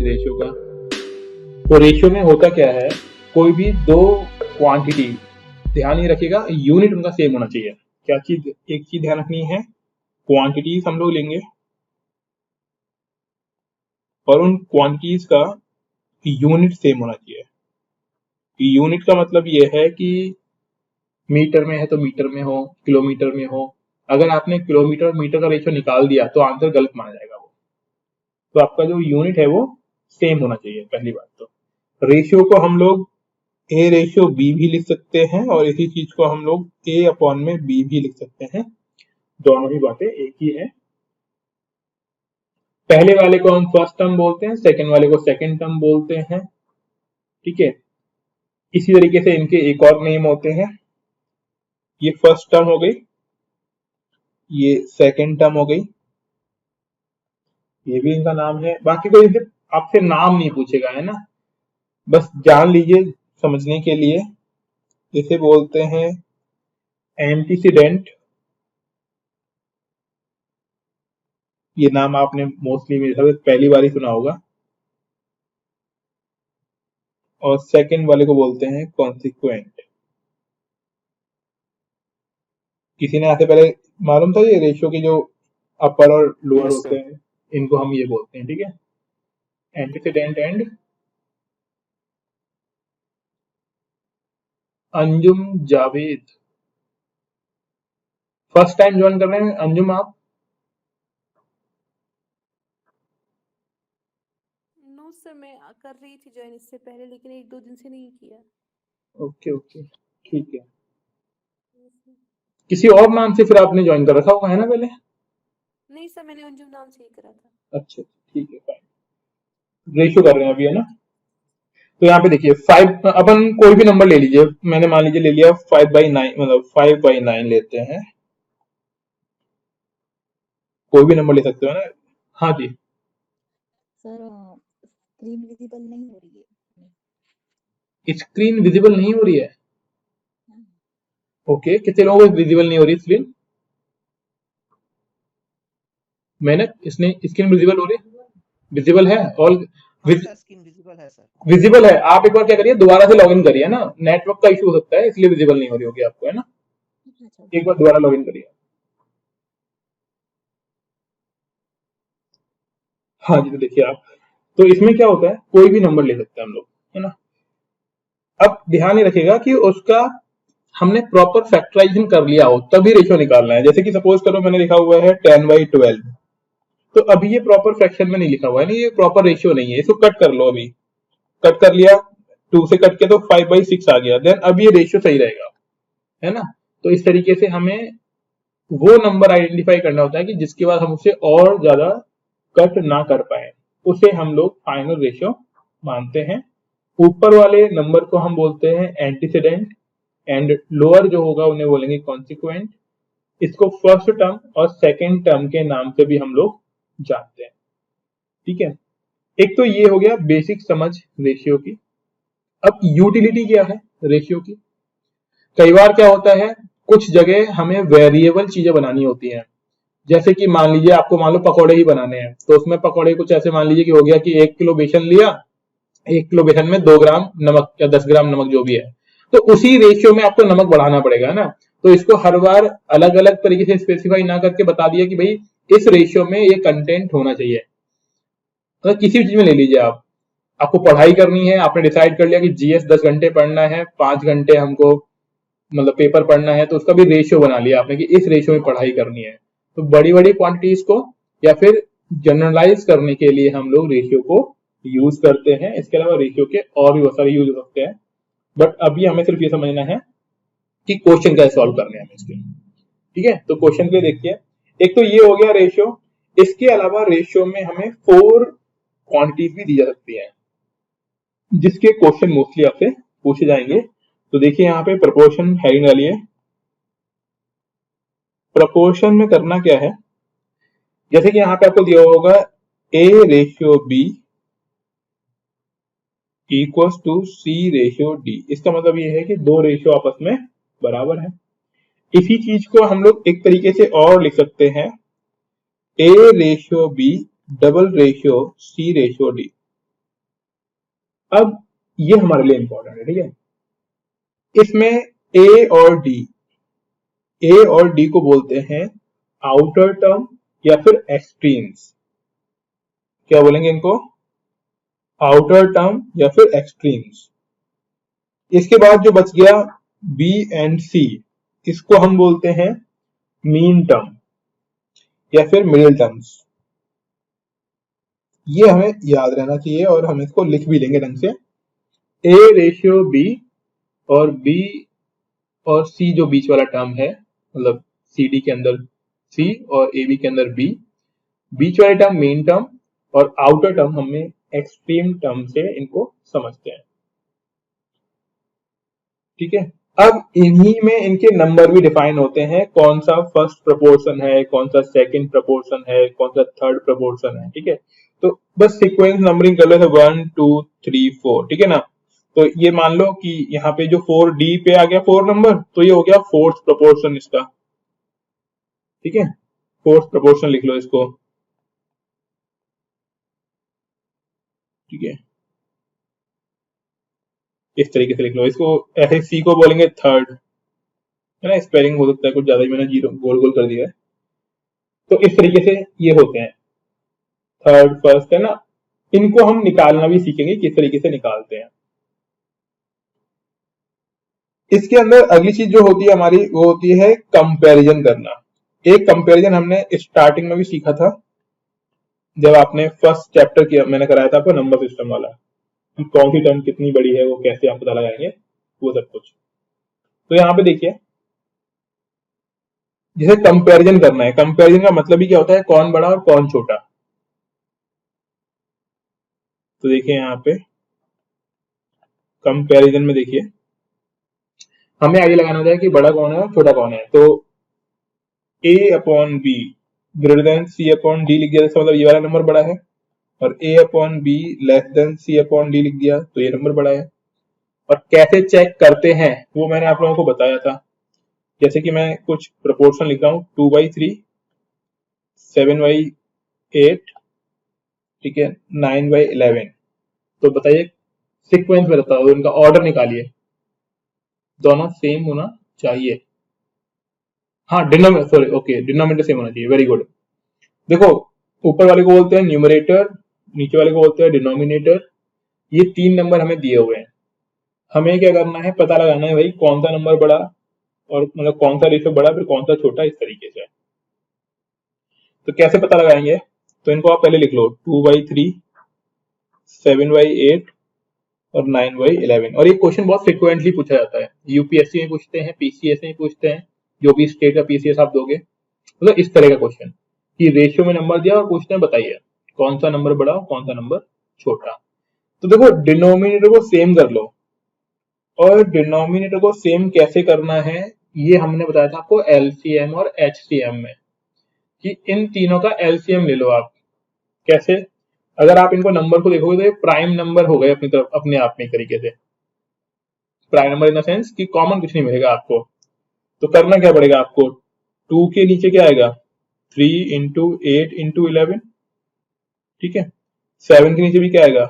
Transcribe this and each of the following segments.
Ratio का। तो ratio में होता क्या है, कोई भी दो क्वांटिटी, ध्यान ही रखिएगा यूनिट उनका सेम होना चाहिए। क्या चीज, एक चीज ध्यान रखनी है, क्वांटिटीज हम लोग लेंगे और उन क्वांटिटीज का यूनिट सेम होना चाहिए। यूनिट का मतलब ये है कि मीटर में है तो मीटर में हो, किलोमीटर में हो। अगर आपने किलोमीटर और मीटर का रेशियो निकाल दिया तो आंसर गलत माना जाएगा वो। तो आपका जो यूनिट है वो सेम होना चाहिए, पहली बात। तो रेशियो को हम लोग ए रेशियो बी भी लिख सकते हैं और इसी चीज को हम लोग ए अपॉन में बी भी लिख सकते हैं, दोनों ही बातें एक ही है। पहले वाले को हम फर्स्ट टर्म बोलते हैं, सेकंड वाले को सेकंड टर्म बोलते हैं, ठीक है। इसी तरीके से इनके एक और नेम होते हैं, ये फर्स्ट टर्म हो गई, ये सेकंड टर्म हो गई, ये भी इनका नाम है। बाकी कोई आपसे नाम नहीं पूछेगा, है ना, बस जान लीजिए समझने के लिए। इसे बोलते हैं एंटीसीडेंट, ये नाम आपने मोस्टली मेरे हिसाब से पहली बार ही सुना होगा। और सेकंड वाले को बोलते हैं कॉन्सिक्वेंट। किसी ने आपसे पहले मालूम था ये रेशियो की जो अपर और लोअर होते हैं, इनको हम ये बोलते हैं, ठीक है, antecedent and Anjum Javed. First time join कर रहे हैं अंजुम आप? नो सर, मैं कर रही थी ज्वाइन इससे पहले, लेकिन 1-2 दिन से नहीं किया। ओके ओके, ठीक है। किसी और नाम से फिर आपने ज्वाइन कर रखा होगा, है ना पहले? नहीं सर, मैंने अंजुम नाम से ही करा था। अच्छा ठीक है, फाइन। रेशियो कर रहे हैं अभी, है ना। तो यहाँ पे देखिए 5, अपन कोई भी नंबर ले लीजिए, मैंने मान लीजिए ले लिया 5/9, मतलब 5/9 लेते हैं, कोई भी नंबर ले सकते हो ना। हाँ जी सर, स्क्रीन विजिबल नहीं हो रही है। स्क्रीन विजिबल नहीं हो रही है? ओके, कितने लोगों को विजिबल नहीं हो रही स्क्रीन? मैंने इसने स्क्रीन विजिबल हो रही, विजिबल है ऑल, स्क्रीन विजिबल है सर। विजिबल है। आप एक बार क्या करिए, दोबारा से लॉगिन करिए ना, नेटवर्क का इशू हो सकता है इसलिए विजिबल नहीं हो रही होगी आपको, है ना। एक बार दोबारा लॉगिन करिए। हाँ जी, तो देखिए आप, तो इसमें क्या होता है, कोई भी नंबर ले सकते हैं हम लोग, है ना। अब ध्यान ही रखिएगा कि उसका हमने प्रॉपर फैक्टराइजेशन कर लिया हो तभी रेशियो निकालना है। जैसे कि सपोज करो मैंने लिखा हुआ है 10/12, तो अभी ये प्रॉपर फ्रैक्शन में नहीं लिखा हुआ है ना, ये प्रॉपर रेशियो नहीं है, इसको कट कर लो। अभी कट कर लिया, 2 से कट के तो 5/6 आ गया, देन अब ये रेशियो सही रहेगा, है ना। तो इस तरीके से हमें वो नंबर आइडेंटिफाई करना होता है कि जिसके बाद हम उसे और ज्यादा कट ना कर पाए, उसे हम लोग फाइनल रेशियो मानते हैं। ऊपर वाले नंबर को हम बोलते हैं एंटीसीडेंट एंड लोअर जो होगा उन्हें बोलेंगे कॉन्सिक्वेंट। इसको फर्स्ट टर्म और सेकंड टर्म के नाम से भी हम लोग जानते हैं, ठीक है। एक तो ये हो गया बेसिक समझ रेशियो की। अब यूटिलिटी क्या है रेशियो की? कई बार क्या होता है, कुछ जगह हमें वेरिएबल चीजें बनानी होती हैं। जैसे कि मान लीजिए आपको मान लो पकौड़े ही बनाने हैं, तो उसमें पकौड़े कुछ ऐसे मान लीजिए कि हो गया कि 1 किलो बेसन लिया, 1 किलो बेसन में 2 ग्राम नमक या 10 ग्राम नमक जो भी है, तो उसी रेशियो में आपको नमक बढ़ाना पड़ेगा ना। तो इसको हर बार अलग अलग तरीके से स्पेसिफाई ना करके बता दिया कि भाई इस रेशियो में ये कंटेंट होना चाहिए। तो किसी भी चीज में ले लीजिए आप, आपको पढ़ाई करनी है, आपने डिसाइड कर लिया कि जीएस 10 घंटे पढ़ना है, 5 घंटे हमको मतलब पेपर पढ़ना है, तो उसका भी रेशियो बना लिया आपने कि इस रेशियो में पढ़ाई करनी है। तो बड़ी बड़ी क्वांटिटीज को या फिर जनरलाइज करने के लिए हम लोग रेशियो को यूज करते हैं। इसके अलावा रेशियो के और भी बहुत सारे यूज हो सकते हैं, बट अभी हमें सिर्फ ये समझना है कि क्वेश्चन कैसे सॉल्व करने हैं इसके, ठीक है। तो क्वेश्चन पे देखिए, एक तो ये हो गया रेशियो। इसके अलावा रेशियो में हमें 4 क्वांटिटीज भी दी जा सकती है जिसके क्वेश्चन मोस्टली आपसे पूछे जाएंगे। तो देखिए यहाँ पे प्रोपोर्शन हेडिंग डालिए। प्रोपोर्शन में करना क्या है, जैसे कि यहाँ पे आपको दिया होगा A/B इक्वल्स टू C/D। इसका मतलब ये है कि दो रेशियो आपस में बराबर है। इसी चीज को हम लोग एक तरीके से और लिख सकते हैं A/B डबल रेशियो C/D। अब ये हमारे लिए इंपॉर्टेंट है, ठीक है। इसमें ए और डी को बोलते हैं आउटर टर्म या फिर एक्सट्रीम्स। क्या बोलेंगे इनको? आउटर टर्म या फिर एक्सट्रीम्स। इसके बाद जो बच गया बी एंड सी, इसको हम बोलते हैं मीन टर्म या फिर मिडिल टर्म्स। ये हमें याद रहना चाहिए और हम इसको लिख भी लेंगे ढंग से। ए रेशियो बी और बी और सी जो बीच वाला टर्म है, मतलब सी डी के अंदर सी और ए बी के अंदर बी, बीच वाले टर्म मेन टर्म और आउटर टर्म हमें एक्सट्रीम टर्म से इनको समझते हैं, ठीक है। अब इन्हीं में इनके नंबर भी डिफाइन होते हैं, कौन सा फर्स्ट प्रोपोर्शन है, कौन सा सेकंड प्रोपोर्शन है, कौन सा थर्ड प्रोपोर्शन है, ठीक है। तो बस सीक्वेंस नंबरिंग कर लो, 1 2 3 4, ठीक है ना। तो ये मान लो कि यहाँ पे जो 4D पे आ गया 4 नंबर, तो ये हो गया फोर्थ प्रोपोर्शन इसका, ठीक है। फोर्थ प्रोपोर्शन लिख लो इसको, ठीक है। इस तरीके से लिख लो इसको। ऐसे सी को बोलेंगे थर्ड, है ना। स्पेलिंग हो सकता है कुछ ज्यादा ही मैंने जीरो गोल गोल कर दिया है। तो इस तरीके से ये होते हैं, थर्ड फर्स्ट, है ना। इनको हम निकालना भी सीखेंगे किस तरीके से निकालते हैं। इसके अंदर अगली चीज जो होती है हमारी, वो होती है कंपैरिजन करना। एक कंपैरिजन हमने स्टार्टिंग में भी सीखा था, जब आपने फर्स्ट चैप्टर किया, मैंने कराया था आपको नंबर सिस्टम वाला, कि कौन सी टर्म कितनी बड़ी है, वो कैसे आप पता लगाएंगे, वो सब कुछ। तो यहाँ पे देखिए, जैसे कंपैरिजन करना है, कंपैरिजन का मतलब ही क्या होता है, कौन बड़ा और कौन छोटा। तो देखिए यहाँ पे कंपैरिजन में देखिए, हमें आइडिया लगाना होता है कि बड़ा कौन है और छोटा कौन है। तो a upon B greater than C upon D लिख दिया, इसका मतलब ये वाला नंबर बड़ा है। और a upon B less than C upon D लिख दिया, तो ये नंबर बड़ा है। और कैसे चेक करते हैं वो मैंने आप लोगों को बताया था। जैसे कि मैं कुछ प्रोपोर्शन लिख रहा हूँ, 2/3, 7/8, ठीक है, 9/11। तो बताइए सीक्वेंस में बताओ, इनका ऑर्डर निकालिए, दोनों सेम होना चाहिए। हाँ, डिनोमिनेटर सेम होना चाहिए, वेरी गुड। देखो, ऊपर वाले को बोलते हैं न्यूमरेटर, नीचे वाले को बोलते हैं डिनोमिनेटर। ये 3 नंबर हमें दिए हुए हैं, हमें क्या करना है, पता लगाना है भाई कौन सा नंबर बड़ा, और मतलब कौन सा रेशियो बड़ा फिर कौन सा छोटा, इस तरीके से। तो कैसे पता लगाएंगे, तो इनको आप पहले लिख लो, 2/3, 7/8 और 9/11। और ये क्वेश्चन बहुत फ्रिक्वेंटली पूछा जाता है, यूपीएससी में पूछते हैं, पीसीएस में पूछते हैं, जो भी स्टेट का पीसीएस आप दोगे, मतलब इस तरह का क्वेश्चन कि रेशियो में नंबर दिया और पूछते हैं बताइए कौन सा नंबर बड़ा और कौन सा नंबर छोटा। तो देखो, डिनोमिनेटर को सेम कर लो, और डिनोमिनेटर को सेम कैसे करना है ये हमने बताया था आपको एलसीएम और एचसीएम में, कि इन तीनों का एलसीएम ले लो आप। कैसे? अगर आप इनको नंबर को देखोगे तो ये प्राइम नंबर हो गए अपनी तरफ, अपने आप में एक तरीके से prime number in the sense कि कॉमन कुछ नहीं मिलेगा आपको। तो करना क्या पड़ेगा आपको, 2 के नीचे क्या आएगा, 3 इंटू 8 इंटू 11, ठीक है। 7 के नीचे भी क्या आएगा,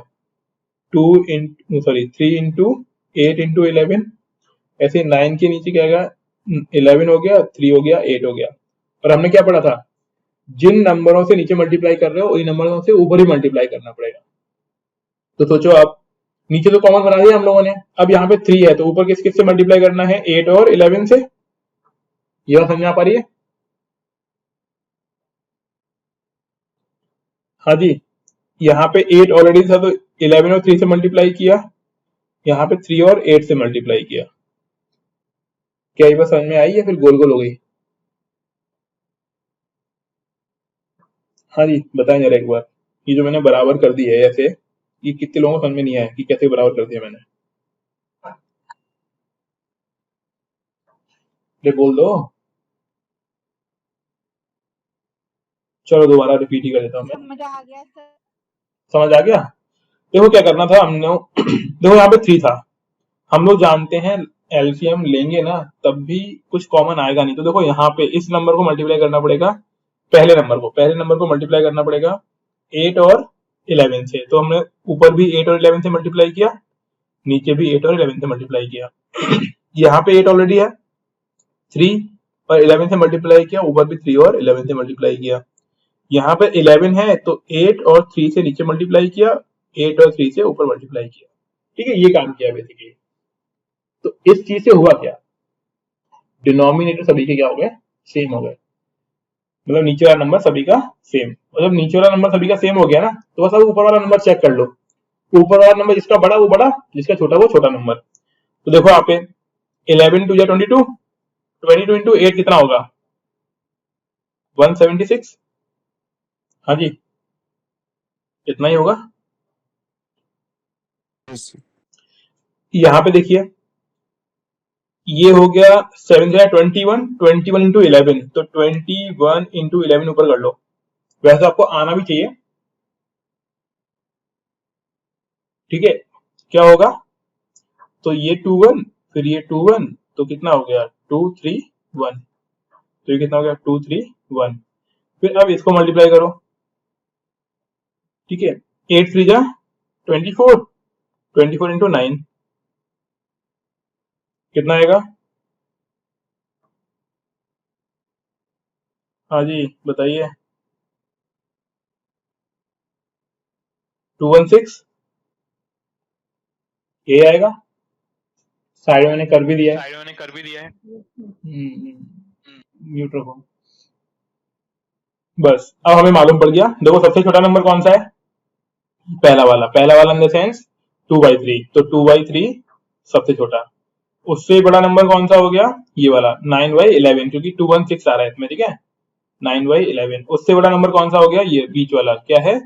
3 इंटू 8 इंटू 11। ऐसे 9 के नीचे क्या आएगा, 11 हो गया, 3 हो गया, 8 हो गया। और हमने क्या पढ़ा था, जिन नंबरों से नीचे मल्टीप्लाई कर रहे हो उन्हीं नंबरों से ऊपर ही मल्टीप्लाई करना पड़ेगा। तो सोचो आप, नीचे तो कॉमन बना दिया हम लोगों ने, अब यहाँ पे 3 है तो ऊपर किस किस से मल्टीप्लाई करना है, 8 और 11 से। ये बात समझ में आ पा रही है? हाँ जी, यहाँ पे 8 ऑलरेडी था तो 11 और 3 से मल्टीप्लाई किया, यहाँ पे 3 और 8 से मल्टीप्लाई किया। क्या ये बात समझ में आई या फिर गोल गोल हो गई? हाँ जी, बताएं जरा एक बार, ये जो मैंने बराबर कर दी है ऐसे, ये कितने लोगों को समझ में नहीं आया कि कैसे बराबर कर दिया मैंने? ये बोल दो, चलो दोबारा रिपीट ही कर देता हूँ मैं। समझ आ गया सर। समझ आ गया? देखो क्या करना था हमने, देखो यहाँ पे 3 था, हम लोग जानते हैं एलसीएम लेंगे ना तब भी कुछ कॉमन आएगा नहीं। तो देखो यहाँ पे इस नंबर को मल्टीप्लाई करना पड़ेगा, पहले नंबर को मल्टीप्लाई करना पड़ेगा 8 और 11 से, तो हमने ऊपर भी 8 और 11 से मल्टीप्लाई किया, नीचे भी 8 और 11 से मल्टीप्लाई किया। यहाँ पे 8 ऑलरेडी है, 3 और 11 से मल्टीप्लाई किया, ऊपर भी 3 और 11 से मल्टीप्लाई किया। यहाँ पे 11 है तो 8 और 3 से नीचे मल्टीप्लाई किया, 8 और 3 से ऊपर मल्टीप्लाई किया। ठीक है, ये काम किया बेसिकली। तो इस चीज से हुआ क्या, डिनोमिनेटर सभी के क्या हो गए, सेम हो गए, मतलब नीचे वाला नंबर सभी का सेम। और जब नीचे वाला नंबर सभी का सेम हो गया ना, तो बस अब ऊपर वाला नंबर चेक कर लो, ऊपर वाला नंबर जिसका बड़ा वो बड़ा, जिसका छोटा वो छोटा नंबर। तो देखो यहाँ पे 11 2 22, 22 इंटू 8 कितना होगा, 176। हाँ जी, इतना ही होगा। यहाँ पे देखिए ये हो गया 7 21, 21 इंटू 11, तो 21 इंटू 11 ऊपर कर लो। वैसे आपको आना भी चाहिए, ठीक है। क्या होगा, तो ये 21 फिर ये 21, तो कितना हो गया 2 3 1, तो ये कितना हो गया 2 3 1। फिर अब इसको मल्टीप्लाई करो, ठीक है। 8 3 जा 24, 24 इंटू 9 कितना आएगा, हाँ जी बताइए, 216, ये आएगा। साइड मैंने कर भी दिया है, म्यूट रखो। बस अब हमें मालूम पड़ गया। देखो सबसे छोटा नंबर कौन सा है, पहला वाला इन द सेंस 2/3, तो 2/3 सबसे छोटा। उससे बड़ा नंबर कौन सा हो गया, ये वाला 9/11, क्योंकि 216 आ रहा है इसमें, ठीक है। 9/11। उससे बड़ा नंबर कौन सा हो गया, ये बीच वाला क्या है,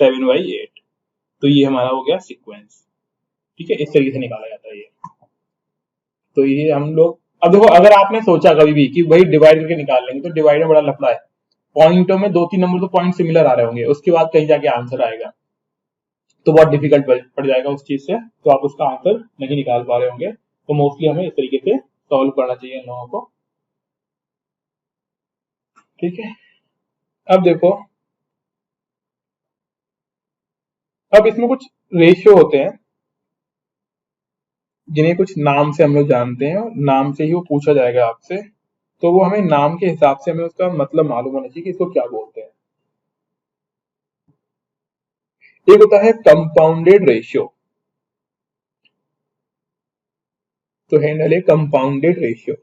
7/8। तो ये हमारा हो गया सीक्वेंस, ठीक है। इस तरीके से निकाला जाता है ये। तो ये हम लोग, अब देखो अगर आपने सोचा कभी भी कि भाई डिवाइड करके निकाल लेंगे, तो डिवाइड में बड़ा लफड़ा है। पॉइंटों में 2-3 नंबर तो पॉइंट सिमिलर आ रहे होंगे, उसके बाद कहीं जाके आंसर आएगा, तो बहुत डिफिकल्ट पड़ जाएगा उस चीज से, तो आप उसका आंसर नहीं निकाल पा रहे होंगे। तो मोस्टली हमें इस तरीके से सॉल्व करना चाहिए इन लोगों को, ठीक है। अब देखो, अब इसमें कुछ रेशियो होते हैं जिन्हें कुछ नाम से हम लोग जानते हैं, और नाम से ही वो पूछा जाएगा आपसे, तो वो हमें नाम के हिसाब से हमें उसका मतलब मालूम होना चाहिए कि इसको क्या बोलते हैं। एक होता है कंपाउंडेड रेशियो, तो हैंडल है कंपाउंडेड रेशियो।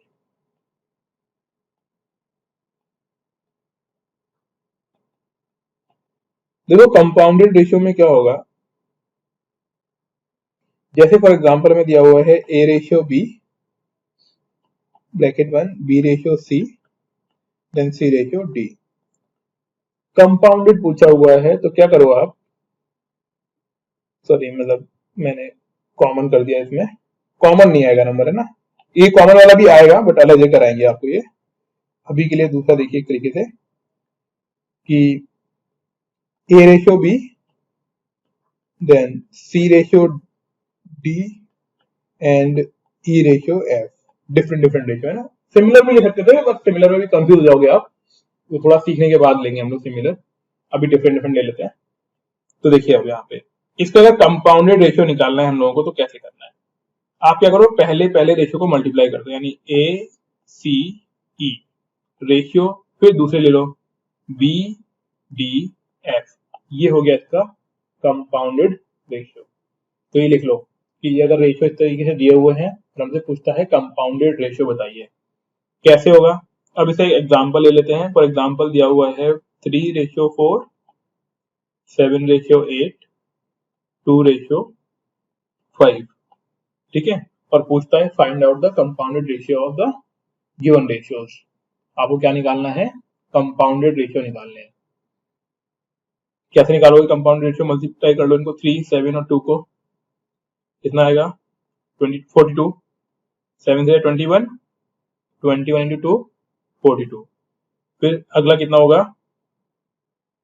देखो कंपाउंडेड रेशियो में क्या होगा, जैसे फॉर एग्जांपल में दिया हुआ है a ratio b bracket 1, b ratio c, then c ratio d। Compounded पूछा हुआ है तो क्या करो आप, सॉरी मतलब मैंने कॉमन कर दिया, इसमें कॉमन नहीं आएगा नंबर, है ना। ये कॉमन वाला भी आएगा बट अलग जगह कराएंगे आपको ये। अभी के लिए दूसरा देखिए एक तरीके से कि a ratio b, then c ratio d and e ratio f। Different different ratio है ना, सिमिलर भी ले सकते थे बट सिमिलर में भी कंफ्यूज हो जाओगे आप, वो थोड़ा सीखने के बाद लेंगे हम लोग सिमिलर, अभी डिफरेंट डिफरेंट ले लेते हैं। तो देखिए अब यहाँ पे इसका अगर कंपाउंडेड रेशियो निकालना है हम लोगों को, तो कैसे करना है, आप क्या करो, पहले पहले रेशियो को मल्टीप्लाई कर दो, यानी a c e रेशियो, फिर दूसरे ले लो b d f, ये हो गया इसका कंपाउंडेड रेशियो। तो ये लिख लो कि ये अगर रेशियो इस तरीके से दिए हुए हैं और हमसे पूछता है कंपाउंडेड रेशियो बताइए कैसे होगा। अब इसे एग्जांपल ले लेते हैं। फॉर एग्जांपल दिया हुआ है 3/4, 7/8, 2/5, ठीक है। और पूछता है find out the compounded ratio of the given ratios. आपको क्या निकालना है, कंपाउंडेड रेशियो निकालने हैं। कैसे निकालोगे कंपाउंडेड रेशियो, मल्टीप्लाई कर लो इनको 3, 7 और 2 को, कितना आएगा 42, 7 से 21, 21 इंटू 2 42। फिर अगला कितना होगा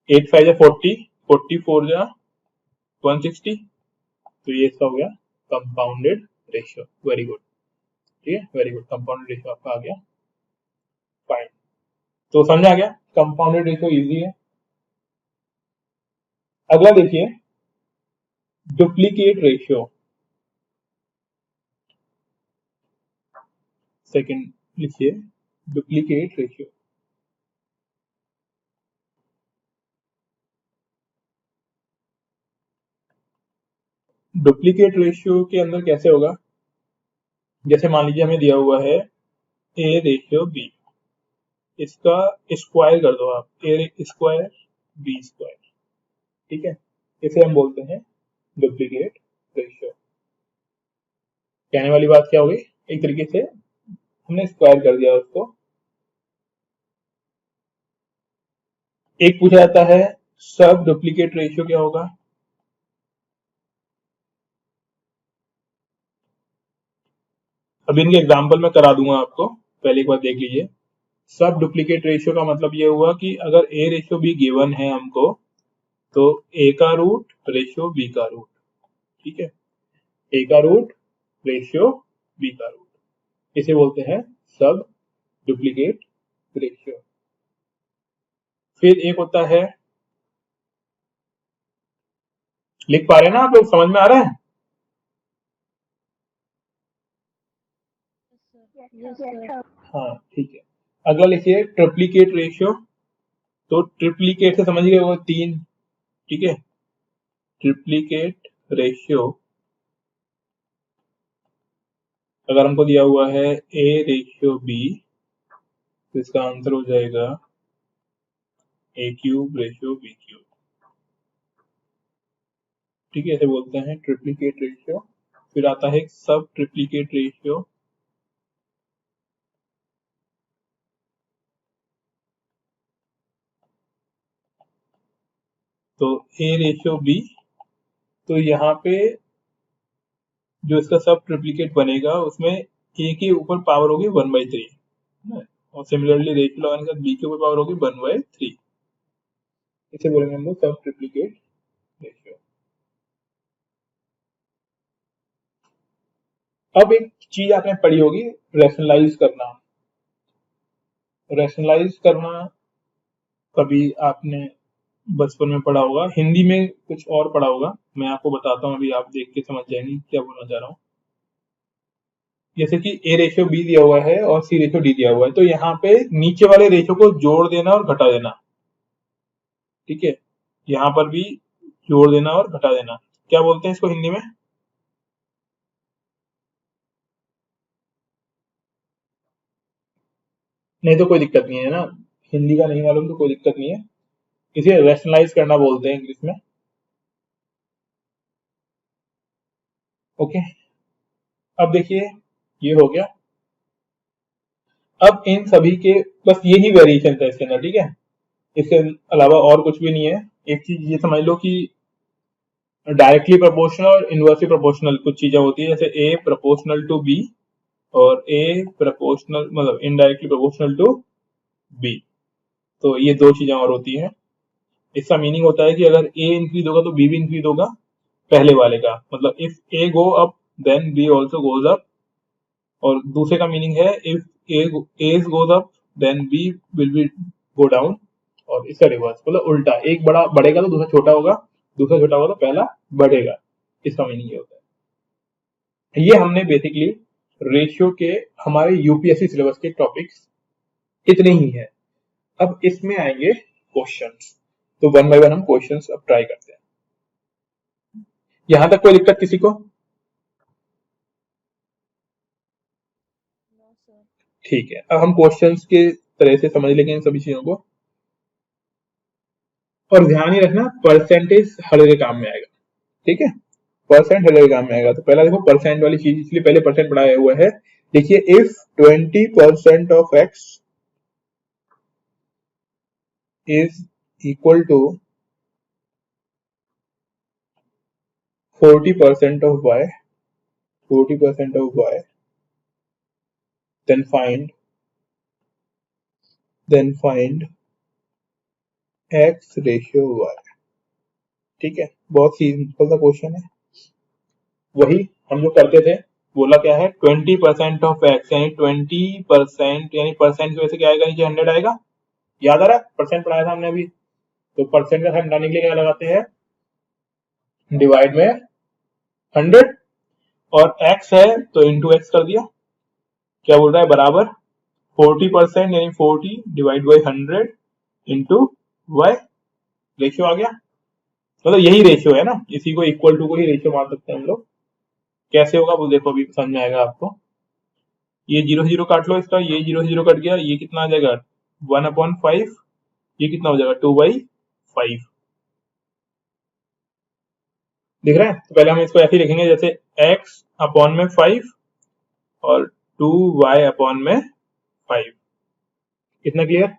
8 5 40, 44 जा 160, तो ये इसका हो गया कंपाउंडेड रेशियो। वेरी गुड, ठीक है, वेरी गुड, कंपाउंडेड रेशियो आपका आ गया, फाइन। तो समझ आ गया कंपाउंडेड रेशियो इजी है। अगला देखिए डुप्लीकेट रेशियो, सेकंड लिखिए डुप्लीकेट रेशियो। डुप्लीकेट रेशियो के अंदर कैसे होगा, जैसे मान लीजिए हमें दिया हुआ है ए रेशियो बी, इसका स्क्वायर कर दो आप, ए स्क्वायर बी स्क्वायर, ठीक है, इसे हम बोलते हैं डुप्लीकेट रेशियो। कहने वाली बात क्या होगी, एक तरीके से हमने स्क्वायर कर दिया उसको। एक पूछा जाता है सब डुप्लीकेट रेशियो क्या होगा, अभी इनके एग्जाम्पल में करा दूंगा आपको, पहले एक बार देख लीजिए। सब डुप्लीकेट रेशियो का मतलब ये हुआ कि अगर ए रेशियो बी गिवन है हमको, तो ए का रूट रेशियो बी का रूट, ठीक है, ए का रूट रेशियो बी का रूट, इसे बोलते हैं सब डुप्लीकेट रेशियो। फिर एक होता है, लिख पा रहे हैं ना आप लोग, समझ में आ रहा है? Yes sir. हाँ ठीक है। अगला लिखिए ट्रिप्लीकेट रेशियो, तो ट्रिप्लीकेट से समझ गए वो तीन, ठीक है, ट्रिप्लीकेट रेशियो अगर हमको दिया हुआ है ए रेशियो बी, तो इसका आंसर हो जाएगा ए क्यूब रेशियो बी क्यूब, ठीक है, इसे बोलते हैं ट्रिप्लीकेट रेशियो। फिर आता है सब ट्रिप्लीकेट रेशियो, तो ए रेशियो बी, तो यहाँ पे जो इसका सब ट्रिप्लीकेट बनेगा उसमें ए के ऊपर पावर होगी 1/3, और सिमिलरली रेशियो लगाने के बाद बी के ऊपर पावर होगी 1/3, इसे बोलेंगे हम लोग सब ट्रिप्लीकेट रेशियो। अब एक चीज आपने पढ़ी होगी, रैशनलाइज करना। रैशनलाइज करना कभी आपने बचपन में पढ़ा होगा, हिंदी में कुछ और पढ़ा होगा, मैं आपको बताता हूँ, अभी आप देख के समझ जाएंगे क्या बोलना चाह रहा हूँ। जैसे कि ए रेशियो बी दिया हुआ है और सी रेशियो डी दिया हुआ है, तो यहाँ पे नीचे वाले रेशियो को जोड़ देना और घटा देना, ठीक है, यहाँ पर भी जोड़ देना और घटा देना, क्या बोलते हैं इसको हिंदी में? नहीं तो कोई दिक्कत नहीं है ना, हिंदी का नहीं मालूम तो कोई दिक्कत नहीं है, इसे रैशनलाइज करना बोलते हैं इंग्लिश में, ओके। अब देखिए ये हो गया, अब इन सभी के बस यही वेरिएशन है इसके अंदर, ठीक है, इसके अलावा और कुछ भी नहीं है। एक चीज ये समझ लो कि डायरेक्टली प्रोपोर्शनल और इनवर्सली प्रोपोर्शनल कुछ चीजें होती है, जैसे ए प्रोपोर्शनल टू बी और ए प्रोपोर्शनल मतलब इनडायरेक्टली प्रोपोर्शनल टू बी, तो ये दो चीजें और होती है। इसका मीनिंग होता है कि अगर ए इंक्रीज होगा तो बी भी इंक्रीज होगा पहले वाले का, मतलब if A go up then B also goes up, और दूसरे का मीनिंग है if A goes up then B will be go down, और इसका रिवर्स मतलब उल्टा, एक बड़ा बढ़ेगा तो दूसरा छोटा होगा, दूसरा छोटा होगा तो पहला बढ़ेगा, इसका मीनिंग ये होता है। ये हमने बेसिकली रेशियो के हमारे यूपीएससी सिलेबस के टॉपिक्स इतने ही है। अब इसमें आएंगे क्वेश्चंस, तो वन बाय वन हम क्वेश्चंस अब ट्राई करते हैं। यहां तक कोई दिक्कत किसी को? No sir. ठीक है, अब हम क्वेश्चंस के तरह से समझ लेंगे इन सभी चीजों को, और ध्यान ही रखना परसेंटेज हर जगह काम में आएगा, ठीक है, परसेंट हर जगह काम में आएगा। तो पहला देखो परसेंट वाली चीज, इसलिए पहले परसेंट पढ़ाया हुआ है, देखिए if 20% of x is equal to 40% of y, 40% of y, then find x ratio y, ठीक है, बहुत सिंपल सा क्वेश्चन है, वही हम जो करते थे, बोला क्या है 20% ऑफ x, यानी 20%, यानी परसेंट की वजह से क्या आएगा, नीचे 100 आएगा, याद आ रहा है परसेंट पढ़ाया था हमने अभी, तो परसेंट का साइन हटाने के लिए क्या लगाते हैं डिवाइड में 100 और x है तो इंटू एक्स कर दिया। क्या बोल रहा है? बराबर 40% यानी 40 divide by 100 into y। Ratio आ गया, मतलब यही रेशियो है ना, इसी को इक्वल टू को ही रेशियो मान सकते हैं हम लोग। कैसे होगा वो देखो, अभी समझ आएगा आपको। ये 0 0 काट लो इसका, ये 0 0 कट गया, ये कितना आ जाएगा 1/5, ये कितना हो जाएगा 2/5। दिख रहा है? तो पहले हम इसको ऐसे ही लिखेंगे जैसे x अपॉन में 5 और 2y अपॉन में 5। कितना क्लियर?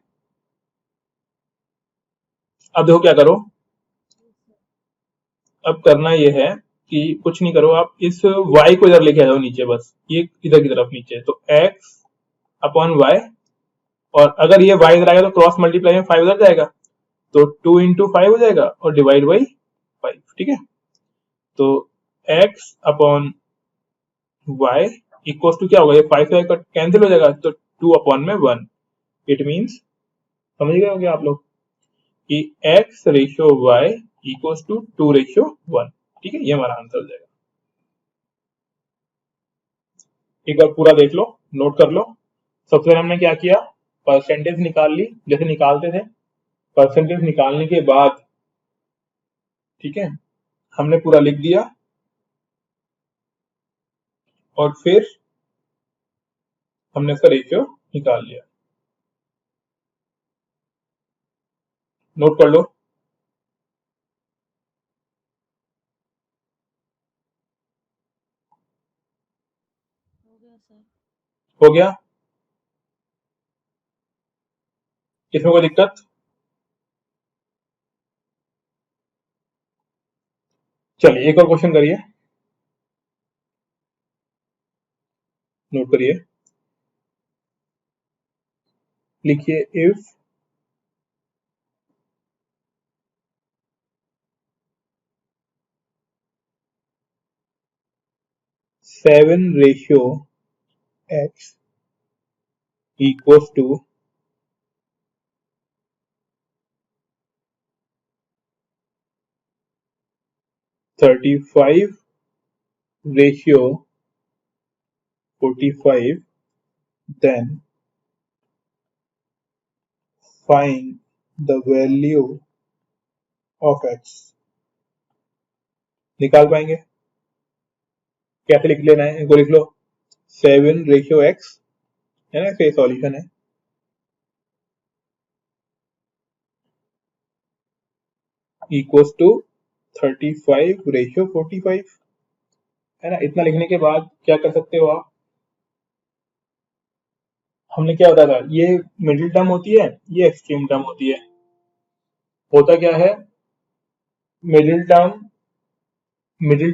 अब देखो क्या करो, अब करना ये है कि कुछ नहीं करो, आप इस y को इधर लेके आ जाओ नीचे, बस ये इधर की तरफ नीचे, तो x अपॉन y, और अगर ये y इधर आएगा तो क्रॉस मल्टीप्लाई में 5 इधर जाएगा, तो 2 इंटू 5 हो जाएगा और डिवाइड बाई 5। ठीक है, तो x upon y equal to क्या होगा, ये 5 से कैंसिल हो जाएगा, तो 2 अपॉन में 1। इट मीन्स, समझ गए होंगे आप लोग कि x ratio y equal to 2 ratio 1। ठीक है, ये हमारा आंसर हो जाएगा। एक बार पूरा देख लो, नोट कर लो। सबसे पहले हमने क्या किया, परसेंटेज निकाल ली जैसे निकालते थे। परसेंटेज निकालने के बाद, ठीक है, हमने पूरा लिख दिया और फिर हमने इसका रेशियो निकाल लिया। नोट कर लो। हो गया सर। हो गया? इसमें कोई दिक्कत? चलिए एक और क्वेश्चन करिए, नोट करिए, लिखिए if seven ratio x equals to 35 ratio 45, then find the value of x। निकाल पाएंगे? कैसे लिख लेना है, इनको लिख लो 7 रेशियो x, है ना, इसका सॉल्यूशन है। इक्वल्स टू 35 रेशियो 45, है ना। इतना लिखने के बाद क्या कर सकते हो आप, हमने क्या बताया था, ये मिडिल टर्म होती है, ये एक्सट्रीम टर्म होती है। होता क्या है, मिडिल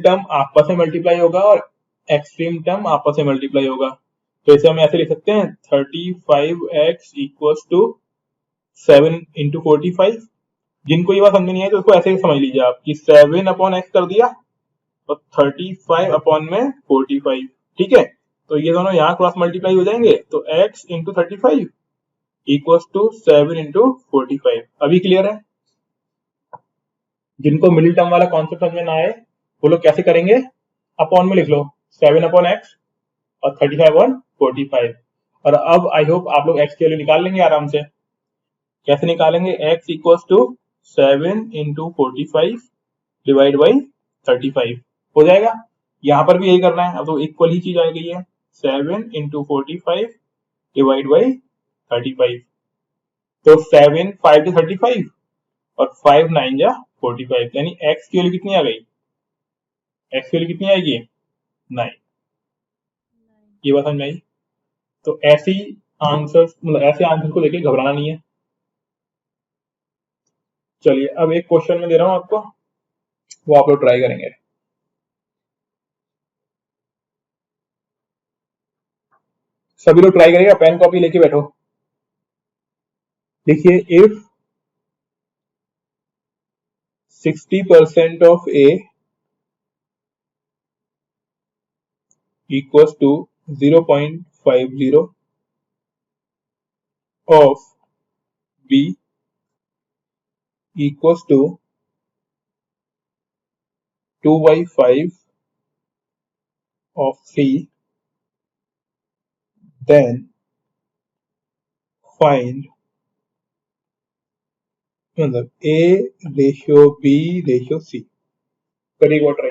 टर्म आपस में मल्टीप्लाई होगा और एक्सट्रीम टर्म आपस में मल्टीप्लाई होगा। तो इसे हम ऐसे लिख सकते हैं 35x इक्वल्स टू 7 इंटू 45। जिनको ये बात समझ नहीं है तो उसको ऐसे ही समझ लीजिए आप कि 7 अपॉन एक्स कर दिया और 35 अपॉन में 45। ठीक है, तो ये दोनों यहाँ क्रॉस मल्टीप्लाई हो जाएंगे, तो x into 35 equals to 7 into 45। अभी क्लियर है? जिनको मिडिल टर्म वाला कॉन्सेप्ट समझ में ना आए वो लोग कैसे करेंगे, अपॉन में लिख लो 7 अपॉन एक्स और 35 अपॉन 45। और अब आई होप आप लोग एक्स की वैल्यू निकाल लेंगे आराम से। कैसे निकालेंगे, x equals to 7 into 45 divide by 35 हो जाएगा। यहाँ पर भी यही करना है, अब तो इक्वल ही चीज आ गई है, 7 इंटू 45 डिवाइड बाई 35। तो 7 5 to 35 और 5 9 जा 45, यानी x की वैल्यू कितनी आ गई, x की वैल्यू कितनी आएगी 9। ये बात समझ में आई? तो ऐसी आंसर, मतलब ऐसे आंसर को लेके घबराना नहीं है। चलिए अब एक क्वेश्चन में दे रहा हूं आपको, वो आप लोग ट्राई करेंगे। सभी लोग ट्राई करेंगे, पेन कॉपी लेके बैठो। देखिए, if 60% of A equals to 0.50 of b equals to 2/5 of C, then find मतलब A ratio B ratio C। करिए वो ट्राई।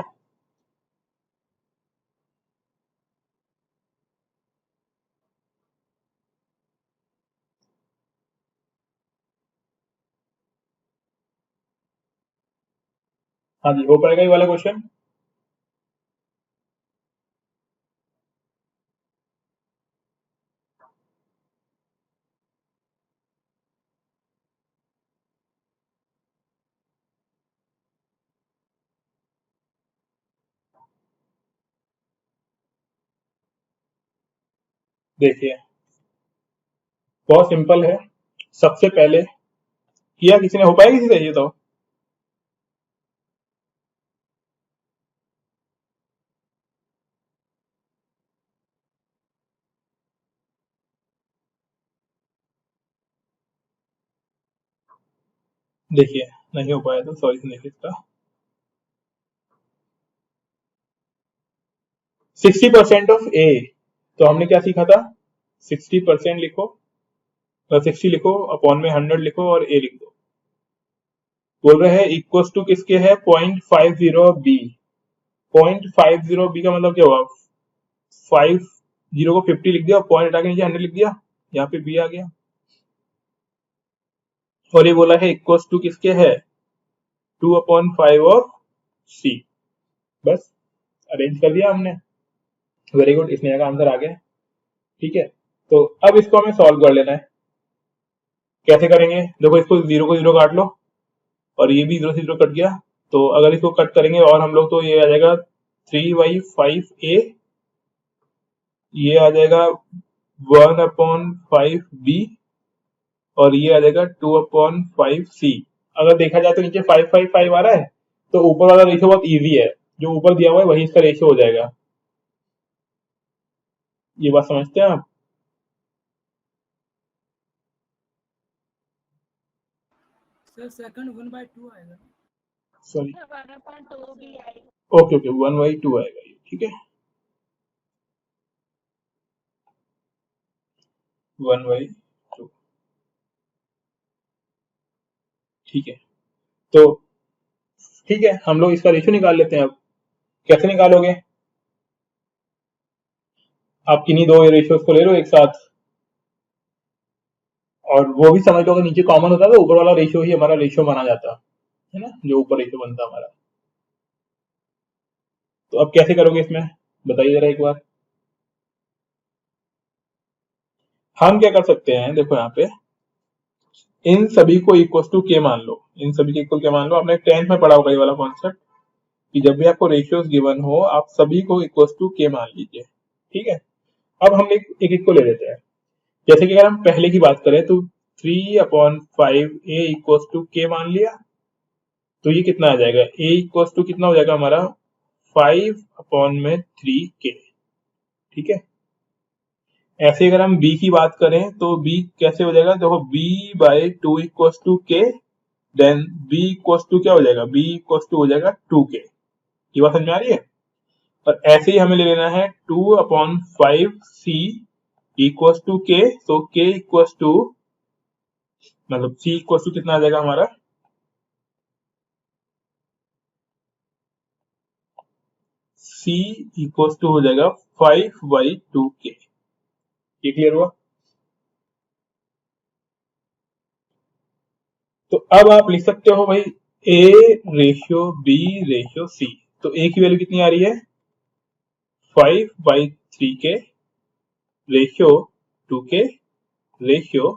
हाँ जी, हो पाएगा ये वाला क्वेश्चन? देखिए बहुत सिंपल है। सबसे पहले किया किसी ने, हो पाएगा किसी से ये तो? देखिए नहीं हो पाया तो सॉरी से देखिए इसका 60% ऑफ ए, तो हमने क्या सीखा था? 60% लिखो, 60 लिखो, अपॉन में 100 लिखो और ए लिख दो। बोल रहे हैं इक्वल टू किसके है? 0.50 बी। 0.50 बी का मतलब क्या हुआ? 50 को 50 लिख दिया, पॉइंट हटा के नीचे 100 लिख दिया, यहाँ पे बी आ गया। और ये बोला है इक्वल टू किसके है? 2/5 ऑफ सी। बस अरेंज कर दिया हमने। वेरी गुड, इसमें का आंसर आ गया। ठीक है, तो अब इसको हमें सॉल्व कर लेना है। कैसे करेंगे? देखो इसको 0 को 0 काट लो और ये भी 0 से 0 कट गया। तो अगर इसको कट करेंगे और हम लोग, तो ये आ जाएगा 3/5 ए, ये आ जाएगा 1/5 बी और ये आ जाएगा 2/5 सी। अगर देखा जाए तो नीचे 5/5 आ रहा है, तो ऊपर वाला रेशियो बहुत इजी है, जो ऊपर दिया हुआ है वही इसका रेशियो हो जाएगा। ये बात समझते हैं आप? सर सेकंड 1/2 आएगा। सॉरी, 1/2 भी आएगा। ओके ओके, 1/2 आएगा ये। ठीक है, 1/2। ठीक है, तो ठीक है, हम लोग इसका रेशियो निकाल लेते हैं। अब कैसे निकालोगे? आप किन्हीं दो रेशियोज को ले लो एक साथ, और वो भी समझ लो अगर नीचे कॉमन होता तो ऊपर वाला रेशियो ही हमारा रेशियो माना जाता है ना, जो ऊपर रेशियो बनता हमारा। तो अब कैसे करोगे इसमें, बताइए जरा एक बार। हम क्या कर सकते हैं, देखो यहाँ पे इन सभी को इक्वल टू के मान लो। इन सभी के इक्वल क्या मान लो? आपने 10th में पढ़ा होगा ये वाला कॉन्सेप्ट, कि जब भी आपको रेशियोज गिवन हो आप सभी को इक्वल टू के मान लीजिए। ठीक है, अब हम एक एक को ले लेते हैं। जैसे कि अगर हम पहले की बात करें तो 3/5 ए इक्वल टू के मान लिया, तो ये कितना आ जाएगा? ए इक्वल टू कितना हो जाएगा हमारा? 5/3 के। ठीक है, ऐसे अगर हम b की बात करें तो b कैसे हो जाएगा? देखो b/2 इक्वल टू के, देन b इक्वल टू क्या हो जाएगा? b इक्वल टू हो जाएगा 2k। ये बात समझ में आ रही है? और ऐसे ही हमें ले लेना है 2/5 c इक्वल टू के, तो k इक्वल टू मतलब c इक्वल टू कितना आ जाएगा हमारा? c इक्वल टू हो जाएगा 5/2k। ये क्लियर हुआ? तो अब आप लिख सकते हो भाई a ratio b ratio c। तो a की वैल्यू कितनी आ रही है? 5/3k ratio 2k ratio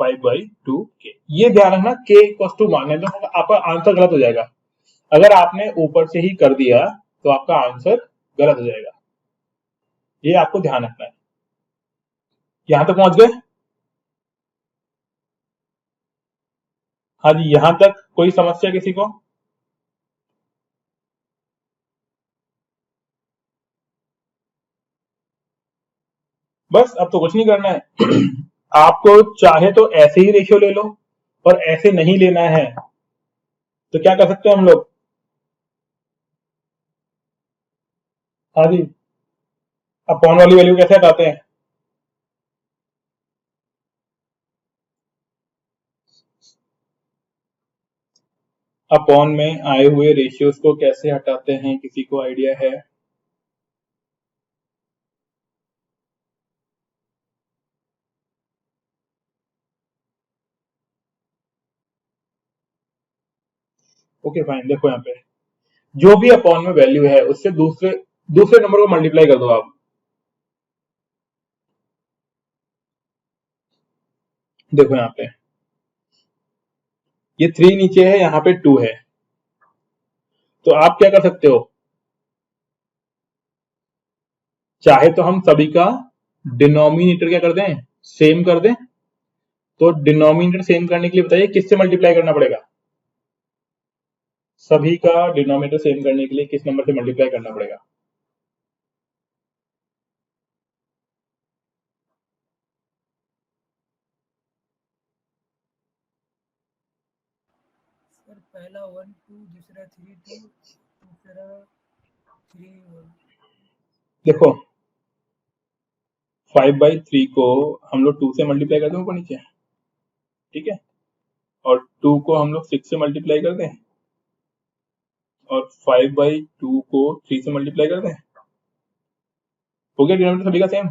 5/2k। ये ध्यान रखना, k इक्वल टू माने तो आपका आंसर गलत हो जाएगा। अगर आपने ऊपर से ही कर दिया तो आपका आंसर गलत हो जाएगा, ये आपको ध्यान रखना है। यहां तक पहुंच गए? हाँ जी, यहां तक कोई समस्या किसी को? बस अब तो कुछ नहीं करना है। आपको चाहे तो ऐसे ही रेशियो ले लो, और ऐसे नहीं लेना है तो क्या कर सकते हैं हम लोग? हाँ जी, अपॉन वाली वैल्यू कैसे हटाते हैं? अपॉन में आए हुए रेशियोज को कैसे हटाते हैं, किसी को आइडिया है? ओके फाइन, देखो यहाँ पे जो भी अपॉन में वैल्यू है उससे दूसरे दूसरे नंबर को मल्टीप्लाई कर दो आप। देखो यहाँ पे ये 3 नीचे है, यहाँ पे 2 है, तो आप क्या कर सकते हो, चाहे तो हम सभी का डिनोमिनेटर क्या कर दें, सेम कर दें। तो डिनोमिनेटर सेम करने के लिए बताइए किससे मल्टीप्लाई करना पड़ेगा? सभी का डिनोमिनेटर सेम करने के लिए किस नंबर से मल्टीप्लाई करना पड़ेगा? सर पहला 1 2, दूसरा 3 2, तीसरा 3 1। देखो 5/3 को हम लोग 2 से मल्टीप्लाई कर दें ऊपर नीचे, ठीक है, और 2 को हम लोग 6 से मल्टीप्लाई कर दें, और 5/2 को 3 से मल्टीप्लाई कर दें। हो गया डिनोमिनेटर सभी का सेम।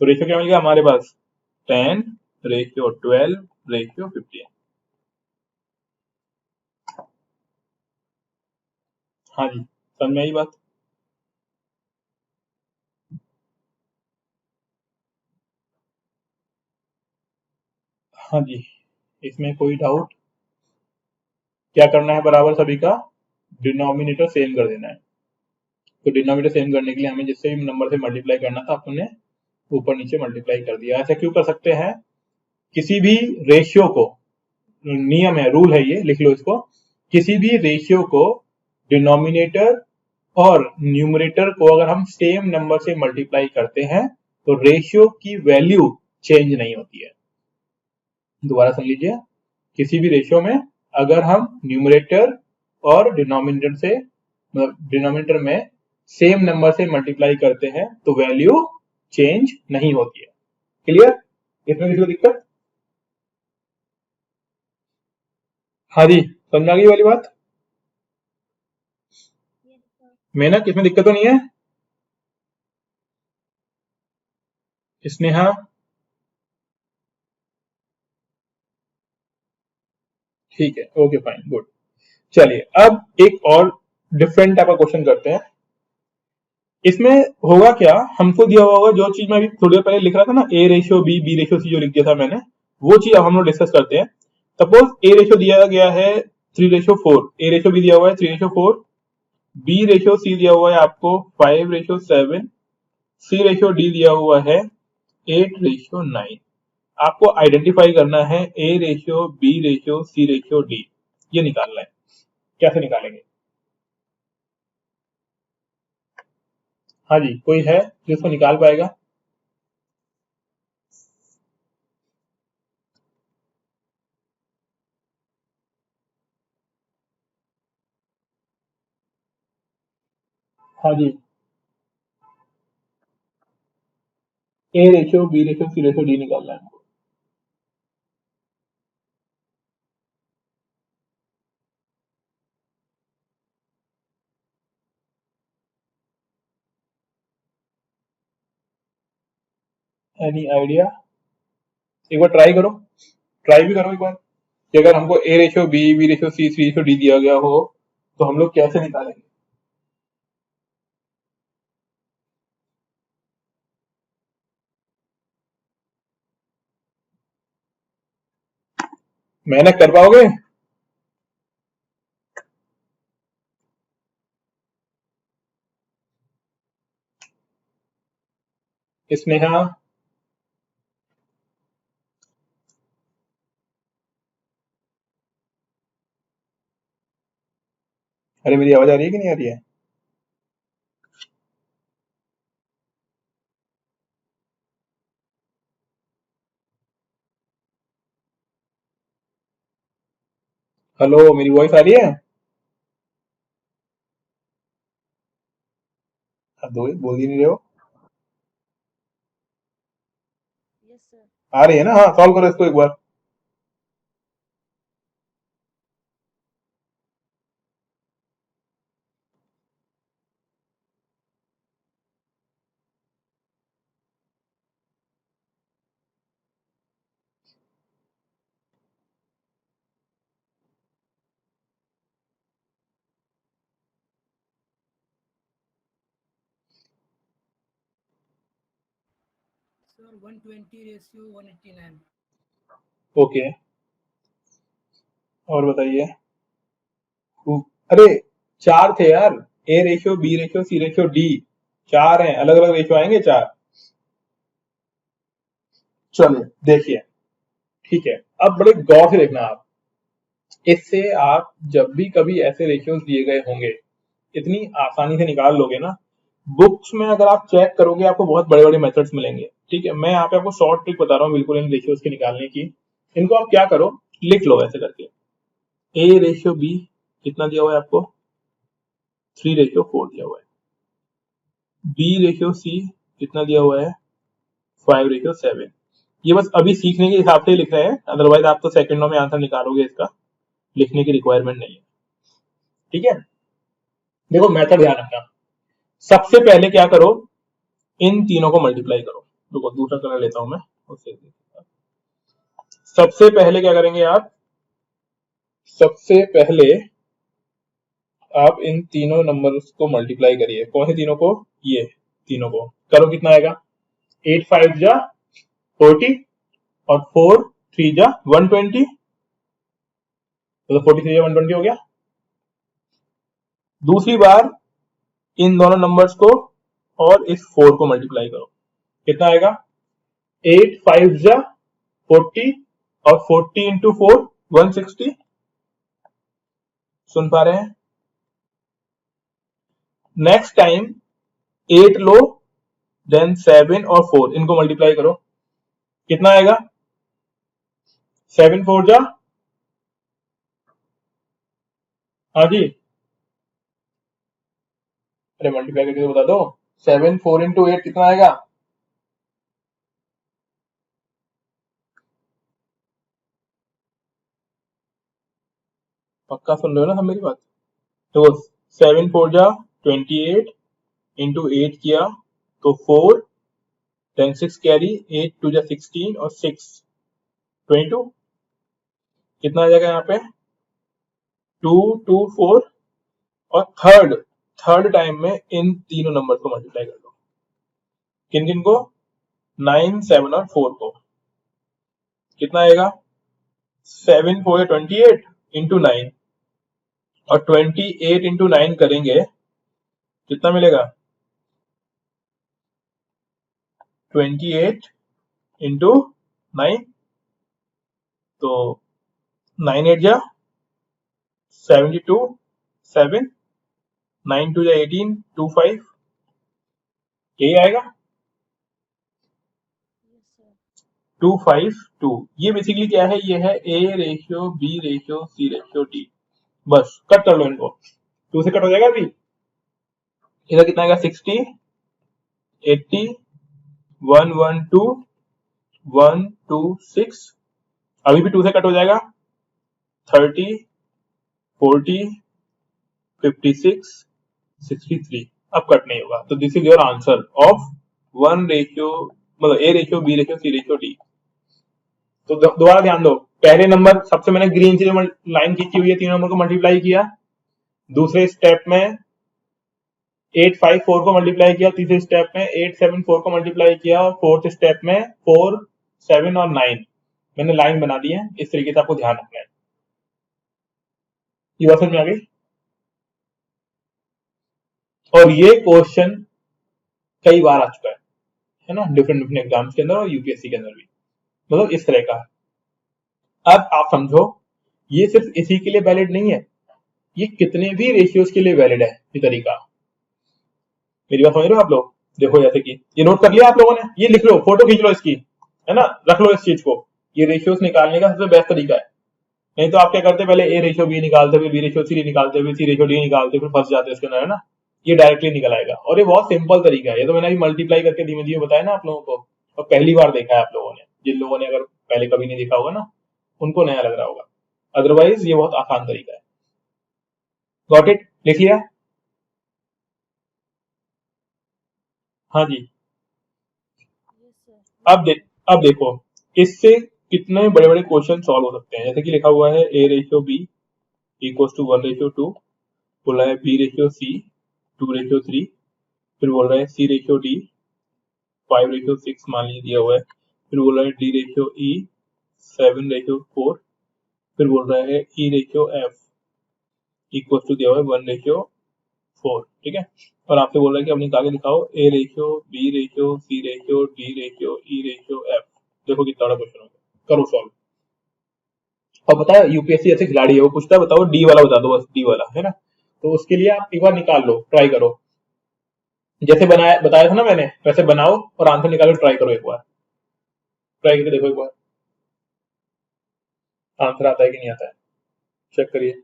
तो रेशियो क्या मिलेगा हमारे पास, 10 रेशियो 12 रेशियो 15। हाँ जी, समझ में आई बात? हाँ जी, इसमें कोई डाउट? क्या करना है बराबर, सभी का डिनोमिनेटर सेम कर देना है। तो डिनोमिनेटर सेम करने के लिए हमें जिससे भी नंबर से मल्टीप्लाई करना था अपने ऊपर नीचे मल्टीप्लाई कर दिया। ऐसा क्यों कर सकते हैं, किसी भी रेशियो को, नियम है, रूल है, ये लिख लो इसको, किसी भी रेशियो को डिनोमिनेटर और न्यूमरेटर को अगर हम सेम नंबर से मल्टीप्लाई करते हैं तो रेशियो की वैल्यू चेंज नहीं होती है। दोबारा सुन लीजिए, किसी भी रेशियो में अगर हम न्यूमरेटर और डिनोमिनेटर से, मतलब डिनोमिनेटर में सेम नंबर से मल्टीप्लाई करते हैं तो वैल्यू चेंज नहीं होती है। क्लियर? इसमें किसी को दिक्कत? हाँ जी, समझ आ गई वाली बात? मेहनत, इसमें दिक्कत तो नहीं है? स्नेहा? ठीक है, ओके फाइन, गुड। चलिए अब एक और डिफरेंट टाइप का क्वेश्चन करते हैं। इसमें होगा क्या, हमको दिया हुआ होगा जो चीज मैं अभी थोड़ी देर पहले लिख रहा था ना, A ratio B, B ratio C, जो लिख दिया था मैंने, वो चीज अब हम लोग डिस्कस करते हैं। सपोज ए रेशियो दिया गया है 3:4, ए रेशियो भी दिया हुआ है 3:4, बी रेशियो सी दिया हुआ है आपको 5:7, सी रेशियो डी दिया हुआ है 8:9। आपको आइडेंटिफाई करना है A ratio B ratio C ratio D, ये निकालना है। कैसे निकालेंगे? हाँ जी, कोई है जिसको निकाल पाएगा? हाँ जी, A ratio B ratio C ratio D निकालना है। Any idea? एक बार ट्राई करो, ट्राई भी करो एक बार, कि अगर हमको A ratio B, B ratio C, C ratio D दिया गया हो तो हम लोग कैसे निकालेंगे? मेहनत कर पाओगे? स्नेहा? अरे मेरी आवाज आ रही है कि नहीं आ रही है? हेलो, मेरी वॉइस आ रही है? अब दो बोल ही नहीं रहे हो। Yes sir. आ रही है ना? हाँ, सॉल्व करो इसको एक बार। Sir 120 ratio 189। ओके, और बताइए। अरे चार थे यार, A ratio, B ratio, C ratio, D. चार हैं, अलग अलग रेशियो आएंगे चार। चलिए देखिए, ठीक है। अब बड़े गौर से देखना आप, इससे आप जब भी कभी ऐसे रेशियोज दिए गए होंगे इतनी आसानी से निकाल लोगे ना। बुक्स में अगर आप चेक करोगे आपको बहुत बड़े बड़े मेथड्स मिलेंगे, ठीक है। मैं यहाँ पे आपको शॉर्ट ट्रिक बता रहा हूँ बिल्कुल इन रेशियोज के निकालने की। इनको आप क्या करो, लिख लो ऐसे करके। ए रेशियो बी कितना दिया हुआ है आपको? 3:4 दिया हुआ है। बी रेशियो सी कितना दिया हुआ है? 5:7। ये बस अभी सीखने के हिसाब से ही लिख रहे हैं, अदरवाइज आप तो सेकंडों में आंसर निकालोगे, इसका लिखने की रिक्वायरमेंट नहीं है, ठीक है। देखो मेथड ध्यान रखना, सबसे पहले क्या करो, इन तीनों को मल्टीप्लाई करो। देखो दूसरा कलर लेता हूं मैं उससे। सबसे पहले क्या करेंगे आप, सबसे पहले आप इन तीनों नंबर्स को मल्टीप्लाई करिए। कौन से तीनों को? ये तीनों को करो। कितना आएगा? 8 5 जा 40 और 4 3 जा 120, तो 43 जा 120 हो गया। दूसरी बार इन दोनों नंबर्स को और इस 4 को मल्टीप्लाई करो। कितना आएगा? 8 5 जा 40 और 40 इंटू 4 160। सुन पा रहे हैं? नेक्स्ट टाइम 8 लो, देन 7 और 4 इनको मल्टीप्लाई करो। कितना आएगा? 7 4 जा, हाँ जी, अरे मल्टीप्लाई करके तो बता दो। 7 4 इंटू 8 कितना आएगा? पक्का सुन रहे हो ना सब मेरी बात? तो 7 4 जा 28 इंटू 8 किया तो 4, देन 6 कैरी, 8 2 जा 16 और 6 22। कितना आ जाएगा यहाँ पे? 2 2 4। और थर्ड टाइम में इन तीनों नंबर को मल्टीप्लाई कर दो। किन किन को? 9 7 और 4 को। कितना आएगा? 7 4 28 इंटू 9 और 28 इंटू 9 करेंगे, कितना मिलेगा? 28 इंटू 9, तो 9 8 जा 72, 7 9 2 जा 18 2 5, यही आएगा। Yes sir. 2 5 2। ये बेसिकली क्या है? ये है A ratio B ratio C ratio D. बस कट कर लो इनको, 2 से कट हो जाएगा। अभी इधर कितना आएगा? 60 80 112 126। अभी भी 2 से कट हो जाएगा। 30 40 56 63। अब कट नहीं होगा, तो this is your answer of 1 ratio, मतलब A ratio B ratio C ratio D. तो दोबारा ध्यान दो, पहले नंबर सबसे मैंने ग्रीन से जो लाइन खींची हुई है, तीनों नंबर को मल्टीप्लाई किया। दूसरे स्टेप में 8 5 4 को मल्टीप्लाई किया। तीसरे स्टेप में 8 7 4 को मल्टीप्लाई किया। और फोर्थ स्टेप में 4 7 और 9 मैंने लाइन बना दी है। इस तरीके से आपको ध्यान रखना है। ये बात समझ में आ गई? और ये क्वेश्चन कई बार आ चुका है ना, डिफरेंट डिफरेंट एग्जाम्स के अंदर और यूपीएससी के अंदर भी, मतलब इस तरह का। अब आप समझो, ये सिर्फ इसी के लिए वैलिड नहीं है, ये कितने भी रेशियोज के लिए वैलिड है ये तरीका। मेरी बात समझ रहे हो आप लोग? देखो जैसे कि ये नोट कर लिया आप लोगों ने, ये लिख लो, फोटो खींच लो इसकी, है ना, रख लो इस चीज को। ये रेशियोज निकालने का सबसे बेस्ट तरीका है। नहीं तो आप क्या करते, पहले ए रेशियो बी निकालते, फिर बी रेशियो सी निकालते, फिर सी रेशियो डी निकालते, फिर फंस जाते इसके अंदर, है ना। ये डायरेक्टली निकल आएगा। और ये बहुत सिंपल तरीका है, ये तो मैंने अभी मल्टीप्लाई करके धीमे धीमे बताया ना आप लोगों को, और पहली बार देखा है आप लोगों ने। जिन लोगों ने अगर पहले कभी नहीं देखा होगा ना, उनको नया लग रहा होगा, अदरवाइज ये बहुत आसान तरीका है। Got it? लिख लिया? हाँ जी। Yes sir. अब देखो इससे कितने बड़े बड़े क्वेश्चन सॉल्व हो सकते हैं। जैसे कि लिखा हुआ है a ratio b equals to 1:2, बोला है b रेशियो c 2:3, फिर बोल रहा है c रेशियो d 5:6 मान लीजिए दिया हुआ है, फिर बोल रहा है d रेशियो e 7:4, फिर बोल रहा है e ratio f equals to दिया हुआ है 1:4, ठीक है। और आपसे बोल रहा है कि अब निकाल के दिखाओ a ratio b ratio c ratio d ratio e ratio f। देखो कितना बड़ा क्वेश्चन हो गया, करो सॉल्व। और पता है यूपीएससी ऐसे खिलाड़ी है, वो पूछता है बताओ डी वाला बता दो, बस डी वाला है ना। तो उसके लिए आप एक बार निकाल लो, ट्राई करो, जैसे बताया था ना मैंने, वैसे बनाओ और आंसर निकालो, ट्राई करो एक बार, ट्राई करके देखो एक बार आंसर आता है कि नहीं आता है, चेक करिए।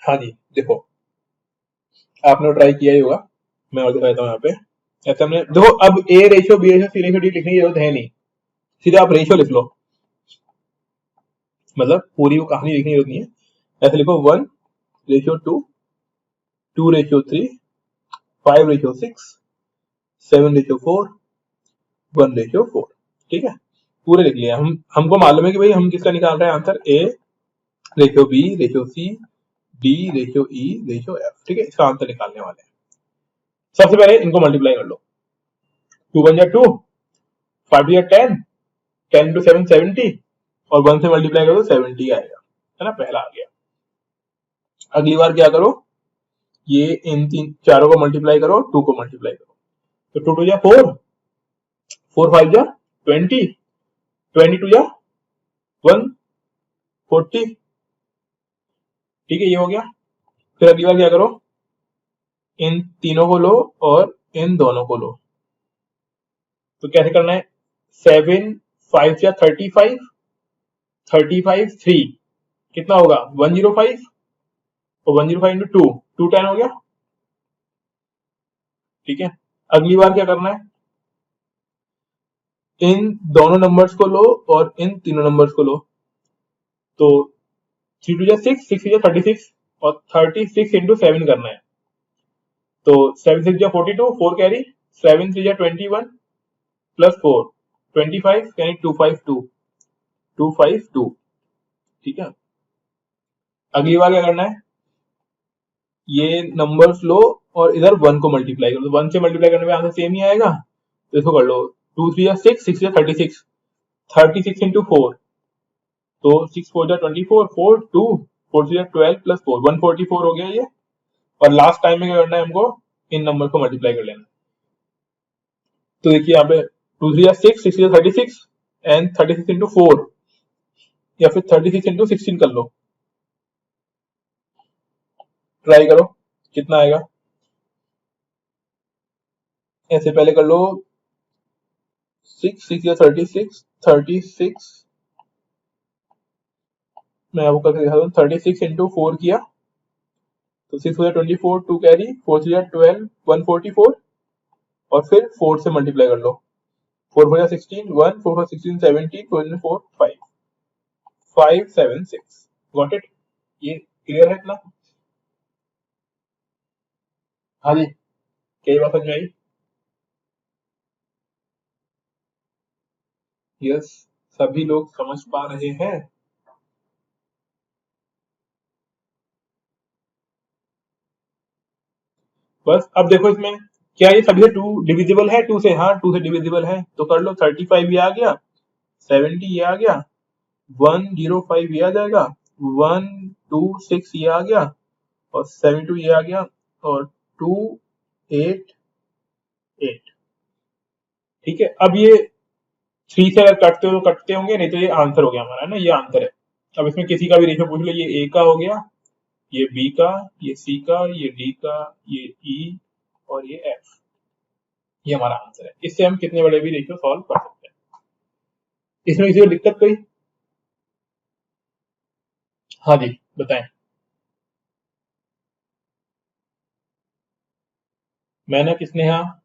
हाँ जी देखो, आपने ट्राई किया ही होगा, मैं और दिखा देता हूँ यहाँ पे। ऐसे हमने देखो, अब A ratio B ratio C ratio D लिखने की जरूरत है नहीं, सीधे आप रेशियो लिख लो, मतलब पूरी वो कहानी लिखने की जरूरत नहीं है। ऐसे लिखो 1:2, 2:3, 5:6, 7:4, 1:4, ठीक है। पूरे लिख लिया हमको मालूम है कि भाई हम किसका निकाल रहे हैं answer, A ratio B ratio C D ratio E ratio F, ठीक है। इसका आंसर निकालने वाले हैं। सबसे पहले इनको मल्टीप्लाई कर लो, 2 1 2, 5 10, 10 to 7 70, और 1 से मल्टीप्लाई करो तो 70 आएगा, है ना, पहला आ गया। अगली बार क्या करो, ये इन चारों को मल्टीप्लाई करो, 2 को मल्टीप्लाई करो, तो 2 2 जा 4, 4 5 जा 20, 22 जा 140, ठीक है, ये हो गया। फिर अगली बार क्या करो, इन तीनों को लो और इन दोनों को लो, तो कैसे करना है, 7 5 या 35, 35 3 कितना होगा 105, और 105 इंटू 2 210 हो गया, ठीक है। अगली बार क्या करना है, इन दोनों नंबर्स को लो और इन तीनों नंबर्स को लो, तो 3 2 6 6 3 36, और 36 इंटू 7 करना है, तो 7 6 42, 4 कैरी, 7 3 21 प्लस 4 25, यानी 252, 252, ठीक है। अगली बार क्या करना है, ये नंबर्स लो और इधर 1 को मल्टीप्लाई करो, तो 1 से मल्टीप्लाई करने में आंसर सेम ही आएगा, तो इसको कर लो, 2 3 6 6 36, 36 इंटू 4, तो 6 4 24, 4 2 4 3 12 प्लस 4 144 हो गया ये। और लास्ट टाइम में क्या करना है हमको, इन नंबर को मल्टीप्लाई कर लेना। तो देखिए यहाँ पे 2 3 6 6 36 एंड 36 इंटू 4, या फिर 36 इंटू 16 कर लो, ट्राई करो कितना आएगा। ऐसे पहले कर लो 6 6 या 36 36, मैं आपको करके दिखा दूं, 36 इंटू 4 किया तो 6 हो 24, 2 कैरी, 4 3 12 144, और फिर 4 से मल्टीप्लाई कर लो, 4 4 16 1 4 4 16 17 4 4 5 5 7 6, गॉट इट? ये क्लियर है इतना? हाँ जी, कई बात समझ में आई? यस, सभी लोग समझ पा रहे हैं? बस अब देखो इसमें क्या ये सभी से 2 डिविजिबल है, 2 से, हाँ 2 से डिविजिबल है, तो कर लो, 35 ये आ गया, 70 ये आ गया, 105 ये आ जाएगा, 126 ये आ गया, और 72 ये आ गया, और 288, ठीक है। अब ये 3 से अगर कटते हो तो कटते होंगे, नहीं तो ये आंसर हो गया हमारा, है ना, ये आंसर है। अब इसमें किसी का भी रेशियो पूछ लो, ये ए का हो गया, ये बी का, ये सी का, ये डी का, ये ई और ये एफ, ये हमारा आंसर है। इससे हम कितने बड़े भी रेशियो सॉल्व कर सकते हैं। इसमें किसी को दिक्कत कोई? हाँ जी बताएं। मैंने किसने? हाँ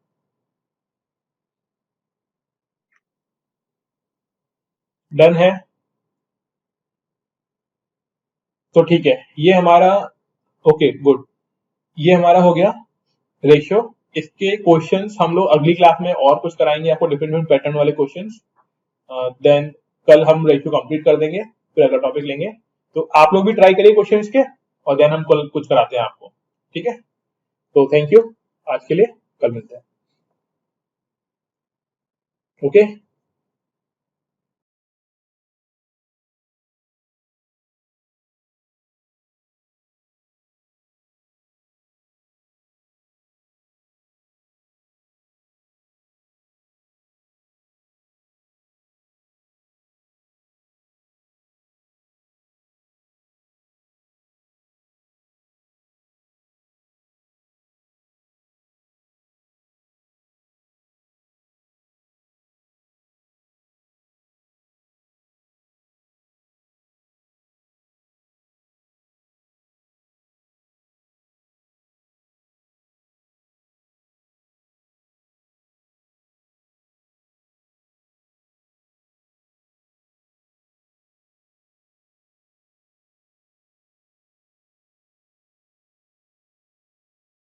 डन है, तो ठीक है, ये हमारा ओके गुड, ये हमारा हो गया रेशियो। इसके क्वेश्चंस हम लोग अगली क्लास में और कुछ कराएंगे आपको, डिफरेंट डिफरेंट पैटर्न वाले क्वेश्चंस। देन कल हम रेशियो कंप्लीट कर देंगे, फिर अगला टॉपिक लेंगे। तो आप लोग भी ट्राई करिए क्वेश्चंस के, और देन हम कल कुछ कराते हैं आपको, ठीक है। तो थैंक यू आज के लिए, कल मिलते हैं। ओके